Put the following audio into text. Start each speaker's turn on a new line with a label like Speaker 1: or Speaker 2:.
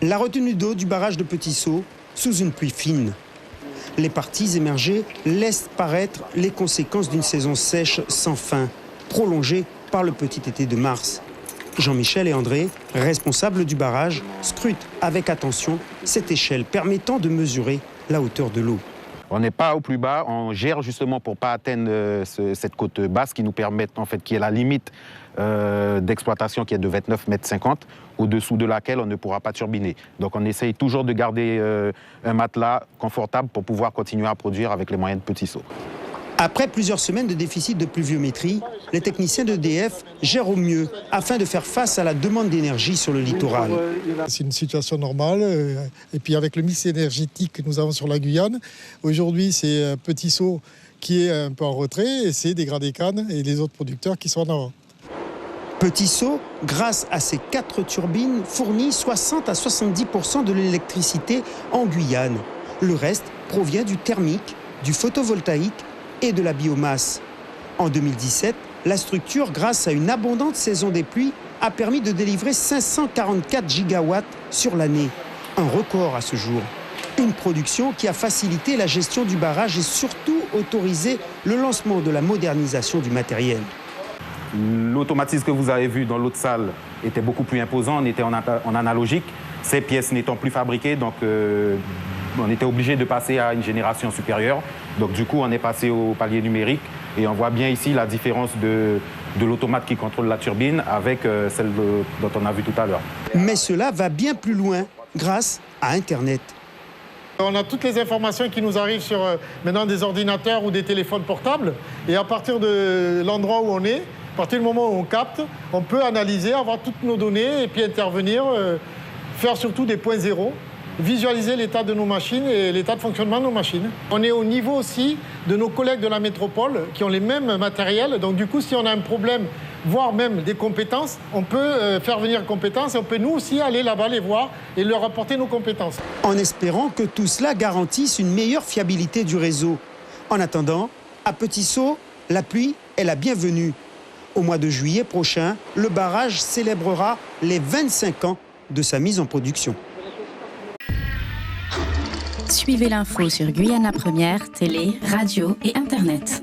Speaker 1: La retenue d'eau du barrage de Petit Saut sous une pluie fine. Les parties émergées laissent paraître les conséquences d'une saison sèche sans fin, prolongée par le petit été de mars. Jean-Michel et André, responsables du barrage, scrutent avec attention cette échelle permettant de mesurer la hauteur de l'eau.
Speaker 2: On n'est pas au plus bas, on gère justement pour ne pas atteindre cette côte basse qui nous permet, en fait, qui est la limite d'exploitation qui est de 29,50 m, au-dessous de laquelle on ne pourra pas turbiner. Donc on essaye toujours de garder un matelas confortable pour pouvoir continuer à produire avec les moyens de Petit Saut.
Speaker 1: Après plusieurs semaines de déficit de pluviométrie, les techniciens d'EDF gèrent au mieux afin de faire face à la demande d'énergie sur le littoral.
Speaker 3: C'est une situation normale. Et puis avec le mix énergétique que nous avons sur la Guyane, aujourd'hui c'est Petit Saut qui est un peu en retrait et c'est Dégradé Cannes et les autres producteurs qui sont en avant.
Speaker 1: Petit Saut, grâce à ses 4 turbines, fournit 60 à 70% de l'électricité en Guyane. Le reste provient du thermique, du photovoltaïque et de la biomasse. En 2017, la structure, grâce à une abondante saison des pluies, a permis de délivrer 544 gigawatts sur l'année. Un record à ce jour. Une production qui a facilité la gestion du barrage et surtout autorisé le lancement de la modernisation du matériel.
Speaker 2: L'automatisme que vous avez vu dans l'autre salle était beaucoup plus imposant, on était en analogique. Ces pièces n'étant plus fabriquées, donc on était obligé de passer à une génération supérieure. Donc du coup, on est passé au palier numérique et on voit bien ici la différence de l'automate qui contrôle la turbine avec celle dont on a vu tout à l'heure.
Speaker 1: Mais cela va bien plus loin grâce à Internet.
Speaker 3: On a toutes les informations qui nous arrivent sur maintenant des ordinateurs ou des téléphones portables. Et à partir de l'endroit où on est, à partir du moment où on capte, on peut analyser, avoir toutes nos données et puis intervenir, faire surtout des points zéro, visualiser l'état de nos machines et l'état de fonctionnement de nos machines. On est au niveau aussi de nos collègues de la métropole qui ont les mêmes matériels. Donc du coup, si on a un problème, voire même des compétences, on peut faire venir compétences et on peut nous aussi aller là-bas les voir et leur apporter nos compétences.
Speaker 1: En espérant que tout cela garantisse une meilleure fiabilité du réseau. En attendant, à Petit Saut, la pluie est la bienvenue. Au mois de juillet prochain, le barrage célébrera les 25 ans de sa mise en production.
Speaker 4: Suivez l'info sur Guyana Première, télé, radio et Internet.